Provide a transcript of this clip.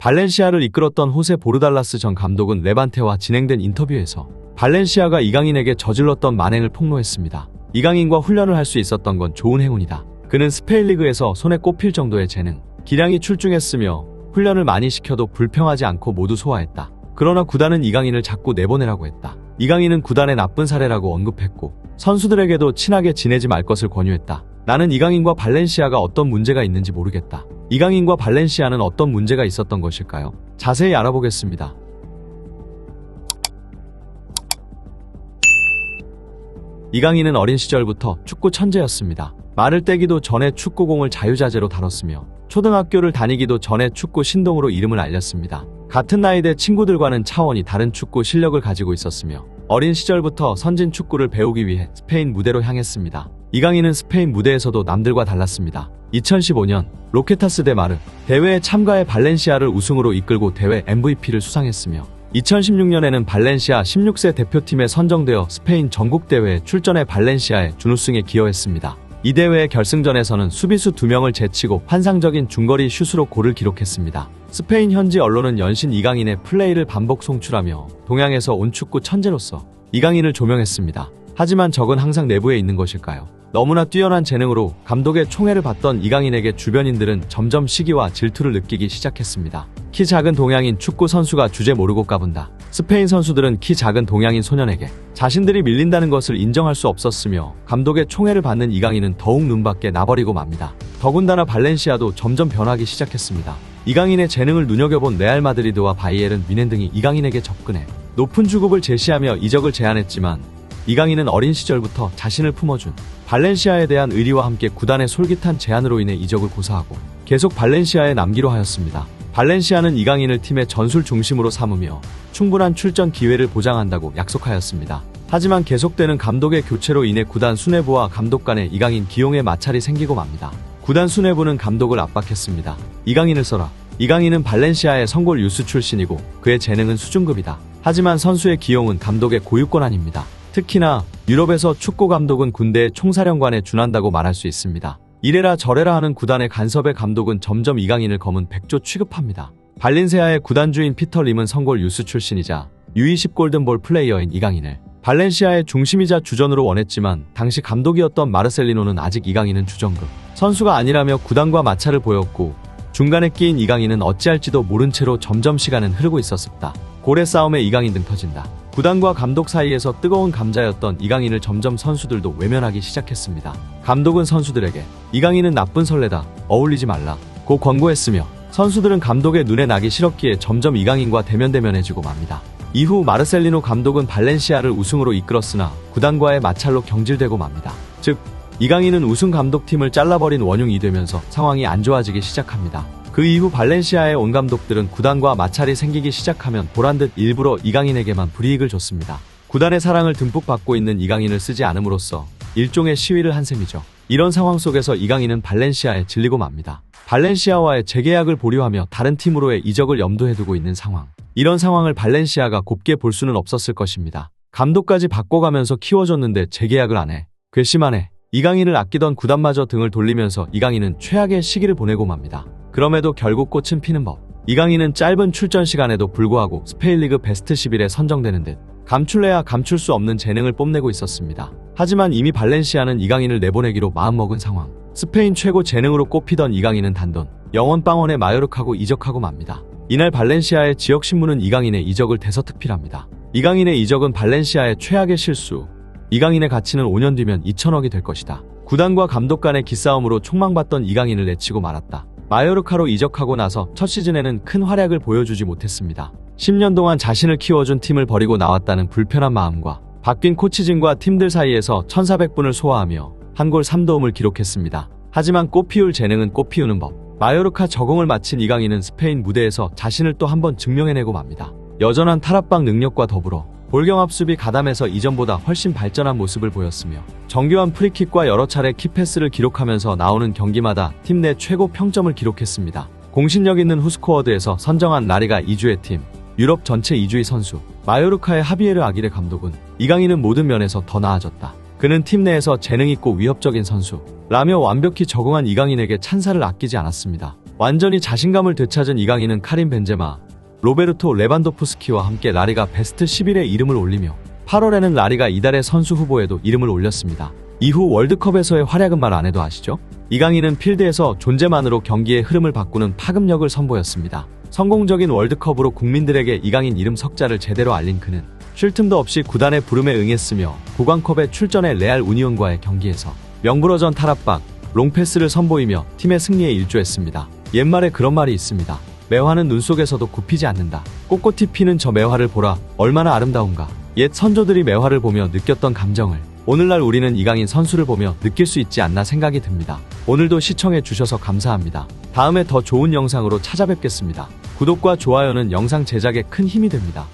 발렌시아를 이끌었던 호세 보르달라스 전 감독은 레반테와 진행된 인터뷰에서 발렌시아가 이강인에게 저질렀던 만행을 폭로했습니다. 이강인과 훈련을 할 수 있었던 건 좋은 행운이다. 그는 스페인 리그에서 손에 꼽힐 정도의 재능, 기량이 출중했으며 훈련을 많이 시켜도 불평하지 않고 모두 소화했다. 그러나 구단은 이강인을 자꾸 내보내라고 했다. 이강인은 구단의 나쁜 사례라고 언급했고 선수들에게도 친하게 지내지 말 것을 권유했다. 나는 이강인과 발렌시아가 어떤 문제가 있는지 모르겠다. 이강인과 발렌시아는 어떤 문제가 있었던 것일까요? 자세히 알아보겠습니다. 이강인은 어린 시절부터 축구 천재였습니다. 말을 떼기도 전에 축구공을 자유자재로 다뤘으며 초등학교를 다니기도 전에 축구 신동으로 이름을 알렸습니다. 같은 나이대 친구들과는 차원이 다른 축구 실력을 가지고 있었으며 어린 시절부터 선진 축구를 배우기 위해 스페인 무대로 향했습니다. 이강인은 스페인 무대에서도 남들과 달랐습니다. 2015년 로케타스 대 마르 대회에 참가해 발렌시아를 우승으로 이끌고 대회 MVP를 수상했으며 2016년에는 발렌시아 16세 대표팀에 선정되어 스페인 전국대회에 출전해 발렌시아의 준우승에 기여했습니다. 이 대회의 결승전에서는 수비수 2명을 제치고 환상적인 중거리 슛으로 골을 기록했습니다. 스페인 현지 언론은 연신 이강인의 플레이를 반복 송출하며 동양에서 온 축구 천재로서 이강인을 조명했습니다. 하지만 적은 항상 내부에 있는 것일까요? 너무나 뛰어난 재능으로 감독의 총애를 받던 이강인에게 주변인들은 점점 시기와 질투를 느끼기 시작했습니다. 키 작은 동양인 축구 선수가 주제 모르고 까분다. 스페인 선수들은 키 작은 동양인 소년에게 자신들이 밀린다는 것을 인정할 수 없었으며 감독의 총애를 받는 이강인은 더욱 눈밖에 나버리고 맙니다. 더군다나 발렌시아도 점점 변하기 시작했습니다. 이강인의 재능을 눈여겨본 레알 마드리드와 바이에른 뮌헨 등이 이강인에게 접근해 높은 주급을 제시하며 이적을 제안했지만 이강인은 어린 시절부터 자신을 품어준 발렌시아에 대한 의리와 함께 구단의 솔깃한 제안으로 인해 이적을 고사하고 계속 발렌시아에 남기로 하였습니다. 발렌시아는 이강인을 팀의 전술 중심으로 삼으며 충분한 출전 기회를 보장한다고 약속하였습니다. 하지만 계속되는 감독의 교체로 인해 구단 수뇌부와 감독 간의 이강인 기용에 마찰이 생기고 맙니다. 구단 수뇌부는 감독을 압박했습니다. 이강인을 써라. 이강인은 발렌시아의 성골 유스 출신이고 그의 재능은 수준급이다. 하지만 선수의 기용은 감독의 고유권 아닙니다. 특히나 유럽에서 축구 감독은 군대의 총사령관에 준한다고 말할 수 있습니다. 이래라 저래라 하는 구단의 간섭에 감독은 점점 이강인을 검은 백조 취급합니다. 발렌시아의 구단주인 피터 림은 성골 유스 출신이자 U20 골든볼 플레이어인 이강인을 발렌시아의 중심이자 주전으로 원했지만 당시 감독이었던 마르셀리노는 아직 이강인은 주전급 선수가 아니라며 구단과 마찰을 보였고 중간에 끼인 이강인은 어찌할지도 모른 채로 점점 시간은 흐르고 있었습니다. 고래 싸움에 이강인 등 터진다. 구단과 감독 사이에서 뜨거운 감자였던 이강인을 점점 선수들도 외면하기 시작했습니다. 감독은 선수들에게 이강인은 나쁜 선례다. 어울리지 말라. 고 권고했으며 선수들은 감독의 눈에 나기 싫었기에 점점 이강인과 대면대면해지고 맙니다. 이후 마르셀리노 감독은 발렌시아를 우승으로 이끌었으나 구단과의 마찰로 경질되고 맙니다. 즉 이강인은 우승 감독팀을 잘라버린 원흉이 되면서 상황이 안 좋아지기 시작합니다. 그 이후 발렌시아의 온 감독들은 구단과 마찰이 생기기 시작하면 보란듯 일부러 이강인에게만 불이익을 줬습니다. 구단의 사랑을 듬뿍 받고 있는 이강인을 쓰지 않음으로써 일종의 시위를 한 셈이죠. 이런 상황 속에서 이강인은 발렌시아에 질리고 맙니다. 발렌시아와의 재계약을 보류하며 다른 팀으로의 이적을 염두에 두고 있는 상황. 이런 상황을 발렌시아가 곱게 볼 수는 없었을 것입니다. 감독까지 바꿔가면서 키워줬는데 재계약을 안 해. 괘씸하네. 이강인을 아끼던 구단마저 등을 돌리면서 이강인은 최악의 시기를 보내고 맙니다. 그럼에도 결국 꽃은 피는 법. 이강인은 짧은 출전 시간에도 불구하고 스페인 리그 베스트 11에 선정되는 듯 감출래야 감출 수 없는 재능을 뽐내고 있었습니다. 하지만 이미 발렌시아는 이강인을 내보내기로 마음먹은 상황. 스페인 최고 재능으로 꼽히던 이강인은 단돈 영원빵원에 마요르카고 이적하고 맙니다. 이날 발렌시아의 지역신문은 이강인의 이적을 대서특필합니다. 이강인의 이적은 발렌시아의 최악의 실수. 이강인의 가치는 5년 뒤면 2천억이 될 것이다. 구단과 감독 간의 기싸움으로 촉망받던 이강인을 내치고 말았다. 마요르카로 이적하고 나서 첫 시즌에는 큰 활약을 보여주지 못했습니다. 10년 동안 자신을 키워준 팀을 버리고 나왔다는 불편한 마음과 바뀐 코치진과 팀들 사이에서 1400분을 소화하며 한 골 3도움을 기록했습니다. 하지만 꽃피울 재능은 꽃피우는 법. 마요르카 적응을 마친 이강인은 스페인 무대에서 자신을 또 한 번 증명해내고 맙니다. 여전한 탈압박 능력과 더불어 볼경합 수비 가담에서 이전보다 훨씬 발전한 모습을 보였으며 정교한 프리킥과 여러 차례 키패스를 기록하면서 나오는 경기마다 팀 내 최고 평점을 기록했습니다. 공신력 있는 후스코어드에서 선정한 라리가 2주의 팀, 유럽 전체 2주의 선수, 마요르카의 하비에르 아기레 감독은 이강인은 모든 면에서 더 나아졌다. 그는 팀 내에서 재능있고 위협적인 선수 라며 완벽히 적응한 이강인에게 찬사를 아끼지 않았습니다. 완전히 자신감을 되찾은 이강인은 카림 벤제마, 로베르토 레반도프스키와 함께 라리가 베스트 11에 이름을 올리며 8월에는 라리가 이달의 선수 후보에도 이름을 올렸습니다. 이후 월드컵에서의 활약은 말 안 해도 아시죠? 이강인은 필드에서 존재만으로 경기의 흐름을 바꾸는 파급력을 선보였습니다. 성공적인 월드컵으로 국민들에게 이강인 이름 석자를 제대로 알린 그는 쉴 틈도 없이 구단의 부름에 응했으며 구강컵에 출전해 레알 우니온과의 경기에서 명불허전 탈압박, 롱패스를 선보이며 팀의 승리에 일조했습니다. 옛말에 그런 말이 있습니다. 매화는 눈 속에서도 굽히지 않는다. 꼿꼿이 피는 저 매화를 보라. 얼마나 아름다운가. 옛 선조들이 매화를 보며 느꼈던 감정을 오늘날 우리는 이강인 선수를 보며 느낄 수 있지 않나 생각이 듭니다. 오늘도 시청해 주셔서 감사합니다. 다음에 더 좋은 영상으로 찾아뵙겠습니다. 구독과 좋아요는 영상 제작에 큰 힘이 됩니다.